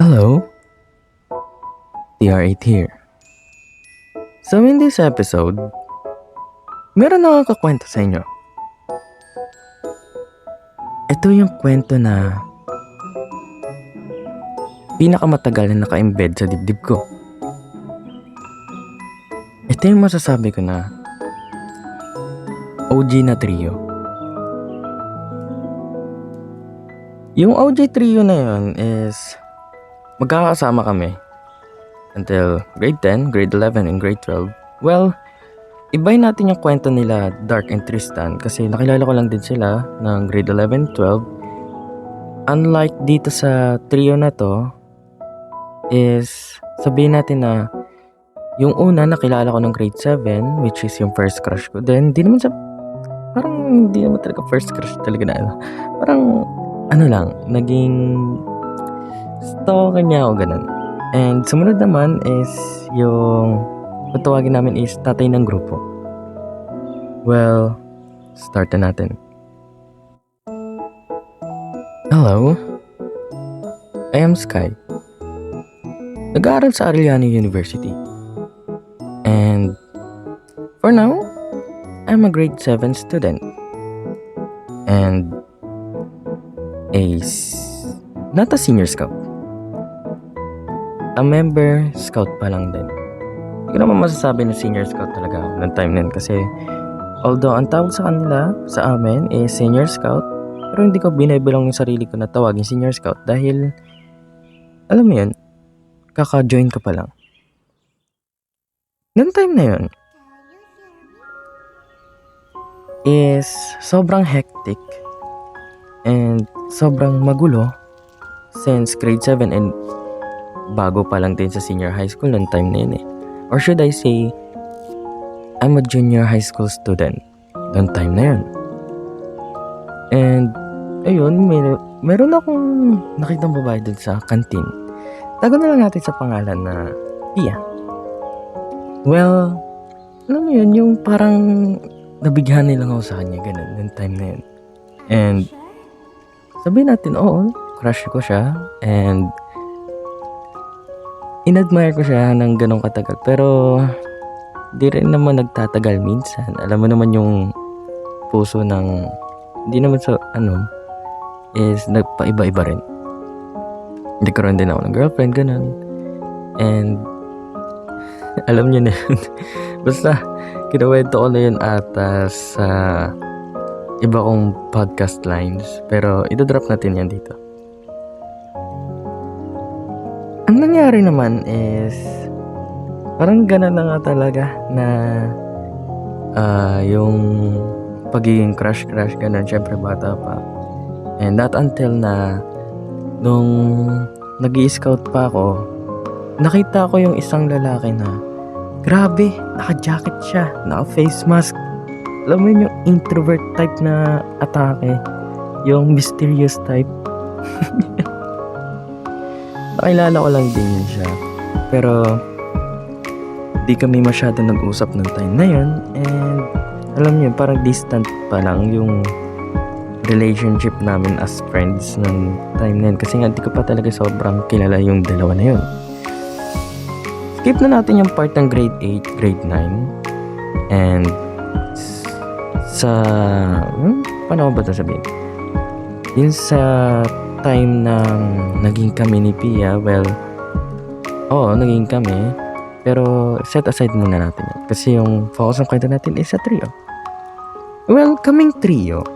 Hello, TR8 here. So in this episode, meron akong kakwento sa inyo. Ito yung kwento na pinakamatagal na naka-embed sa dibdib ko. Ito yung masasabi ko na OG na trio. Yung OG trio na yun is magkakasama kami until grade 10, grade 11, and grade 12. Well, ibay natin yung kwento nila Dark and Tristan kasi nakilala ko lang din sila ng grade 11, 12. Unlike dito sa trio na to is sabihin natin na yung una nakilala ko ng grade 7, which is yung first crush ko. Then hindi naman talaga first crush talaga na parang naging stalker niya ako ganun. And sumunod naman is yung patawagin namin is tatay ng grupo. Well, start na natin. Hello, I am Sky. Nag-aaral sa Arellano University. And for now, I'm a grade 7 student. And not a senior scout. A member scout pa lang din. Hindi ko naman masasabi na senior scout talaga ako ng time na yun kasi although ang tawag sa kanila, sa amin, is senior scout, pero hindi ko binibilang yung sarili ko na tawagin senior scout dahil alam mo yun, kaka-join ka pa lang. Noong time na yun is sobrang hectic and sobrang magulo since grade 7 and bago pa lang din sa senior high school noong time na yun eh. Or should I say, I'm a junior high school student noong time na yun. And ayun, meron akong nakitang babae dun sa kantin. Tago na lang natin sa pangalan na Pia. Well, alam mo yun, yung parang nabigyan nilang ako sa kanya, ganun, noong time na yun. And sabihin natin, oo, crush ko siya and inadmire ko siya ng ganong katagal. Pero di rin naman nagtatagal minsan. Alam mo naman yung puso ng hindi naman sa is nagpaiba-iba rin. Nagkaroon din ako ng girlfriend, ganun. And alam niyo na yun. Basta kinawento ko na yun ata sa iba kong podcast lines. Pero idodrop natin yan dito. Ang nangyari naman is parang gano'n na nga talaga na yung pagiging crush gano'n. Syempre bata pa. And not until na nung nag-i-scout pa ako, nakita ko yung isang lalaki na grabe, naka-jacket siya, naka-face mask. Alam mo yun, yung introvert type na atake, yung mysterious type. Nakilala ko lang din yun siya. Pero di kami masyado nag-usap ng time na yun. And alam niyo, parang distant pa lang yung relationship namin as friends ng time na yun. Kasi nga di ko pa talaga sobrang kilala yung dalawa na yun. Skip na natin yung part ng grade 8, grade 9. And paano ba ito sabihin? Yun sa time na naging kami ni Pia, well, naging kami. Pero set aside muna natin yan. Kasi yung focus ng kwento natin is sa trio. Well, kaming trio,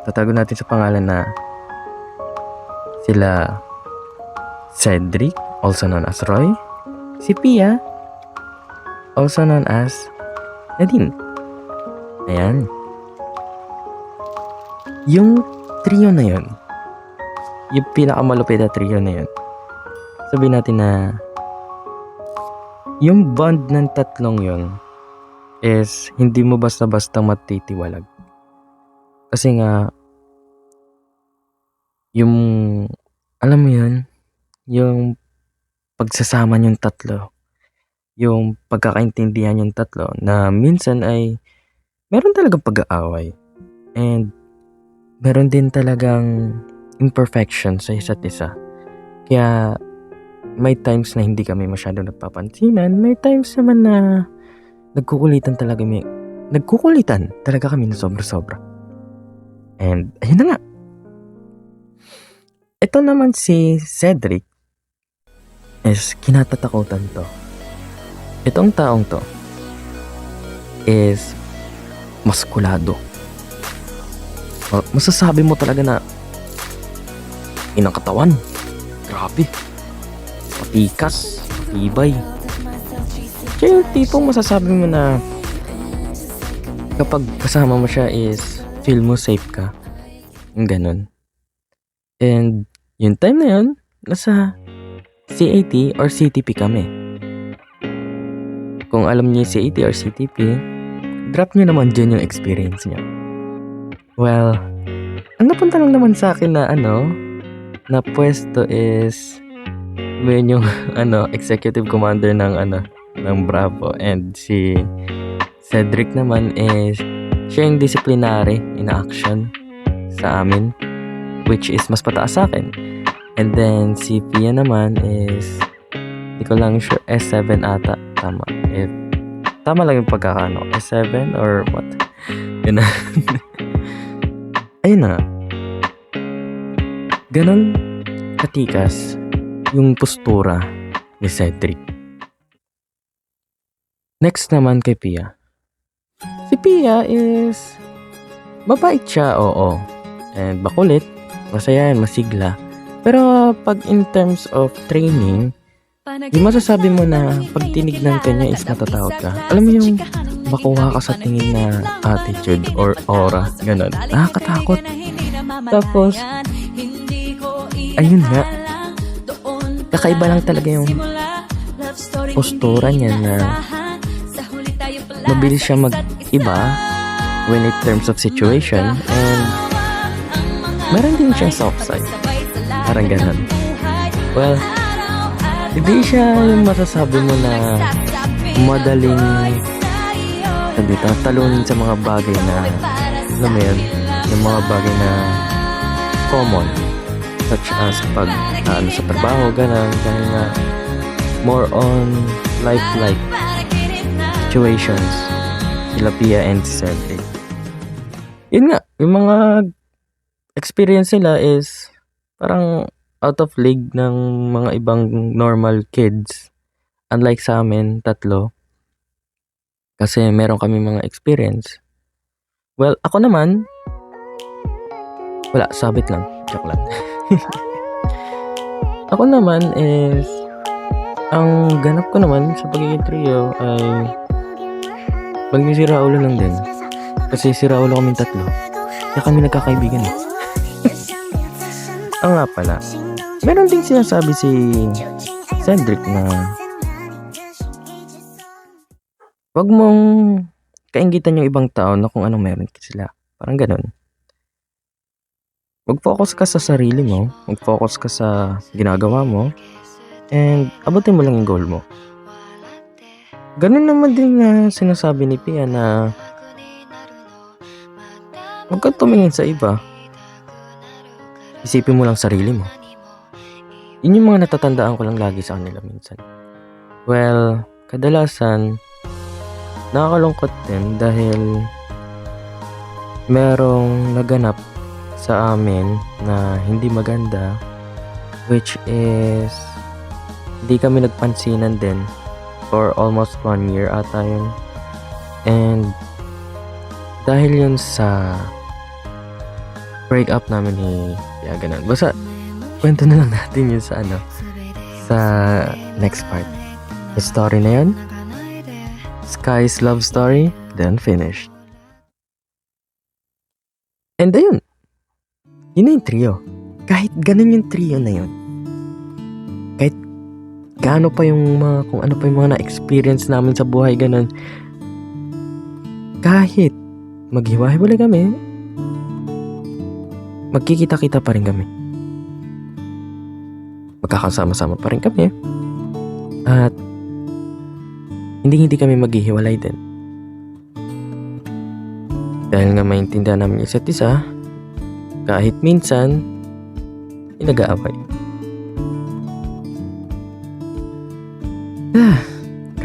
tatago natin sa pangalan na sila Cedric, also known as Roy, si Pia, also known as Nadine. Ayan. Yung trio na yun, yung pinakamalupit na trio na yun, sabihin natin na yung bond ng tatlong yun is hindi mo basta-basta matitiwalag. Kasi nga yung alam mo yun, yung pagsasama yung tatlo, yung pagkakaintindihan yung tatlo na minsan ay meron talagang pag-aaway and meron din talagang imperfection sa isa't isa. Kaya may times na hindi kami masyado nagpapansinan, may times naman na nagkukulitan talaga kami na sobra-sobra. And ayun na nga. Ito naman si Cedric is kinatatakutan to. Itong taong to is maskulado. Masasabi mo talaga na inang katawan. Grabe. Matikas. Matibay. Siya yung tipong masasabi mo na kapag kasama mo siya is feel mo safe ka. Yung ganun. And yung time na yun, nasa CAT or CTP kami. Kung alam niyo yung CAT or CTP, drop niyo naman dyan yung experience niyo. Well, ang napunta lang naman sa akin na na pwesto is yung executive commander ng Bravo, and si Cedric naman is siya yung disciplinary in action sa amin, which is mas pataas sa akin. And then si Pia naman is hindi ko lang sure, S7 ata, tama. Tama lang yung pagkakano, S7 or what. Yun na. Ayun na. Ganon katikas yung postura ni Cedric. Next naman kay Pia. Si Pia is mabait siya, oo. And makulit, masayayan, masigla. Pero pag in terms of training, yung masasabi mo na pag tinignan ka niya is matatakot ka. Alam mo yung makuha ka sa tingin na attitude or aura, ganon. Nakakatakot. Tapos, ayun nga, kakaiba lang talaga yung postura niya na mabilis siya mag-iba when in terms of situation, and meron din siyang soft side. Parang ganun. Well, hindi siya yung masasabi mo na madaling talunin sa mga bagay na alam mo yun, yung mga bagay na common, such as pag sa trabaho, ganun, dahil nga more on life-like situations sila Pia and Cedric. Yun nga, yung mga experience nila is parang out of league ng mga ibang normal kids. Unlike sa amin, tatlo. Kasi meron kami mga experience. Well, ako naman, wala, sabit lang. Joke lang. Ako naman is, ang ganap ko naman sa pagiging trio ay maging si Raulo lang din. Kasi si Raulo kaming tatlo. Kaya kami nagkakaibigan eh. Nga pala, meron ding sinasabi si Cedric na wag mong kainggitan yung ibang tao na kung anong meron sila. Parang ganun. Mag-focus ka sa sarili mo, mag-focus ka sa ginagawa mo, and abutin mo lang yung goal mo. Ganun naman din na sinasabi ni Pia na huwag kang tumingin sa iba. Isipin mo lang sarili mo. Yun yung mga natatandaan ko lang lagi sa kanila minsan. Well, kadalasan, nakakalungkot din dahil merong naganap sa amin na hindi maganda, which is hindi kami nagpansinan din for almost 1 year ata yun. And dahil yun sa break up namin ni Pia, ganun. Basta kwento na lang natin yun sa sa next part. The story na yun, Sky's love story, then finished. And ayun, yun na yung trio. Kahit ganun yung trio na yun, kahit gaano pa yung mga, kung ano pa yung mga na-experience namin sa buhay, ganun, kahit maghiwa-hiwalay kami, magkikita-kita pa rin kami. Magkakasama-sama pa rin kami. At hindi kami maghihiwalay din. Dahil nga maintindihan namin isa't isa, kahit minsan, nag-aaway.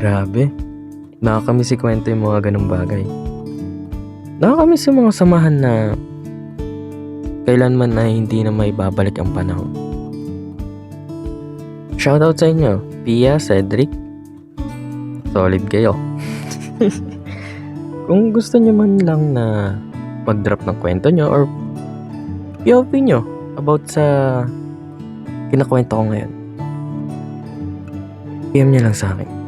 Grabe. Nakakamiss ikwento yung mga ganong bagay. Nakakamiss yung mga samahan na kailanman na hindi na may babalik ang panahon. Shoutout sa inyo, Pia, Cedric. Solid kayo. Kung gusto nyo man lang na mag-drop ng kwento nyo or POV nyo about sa kinakwento ko ngayon, PM nyo lang sa akin.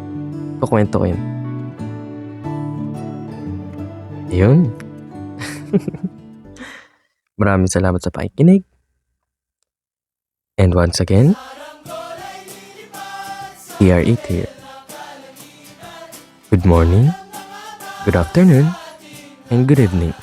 Kukwento ko yun. Yun. Maraming salamat sa pakikinig. And once again, here it here. Good morning, good afternoon, and good evening.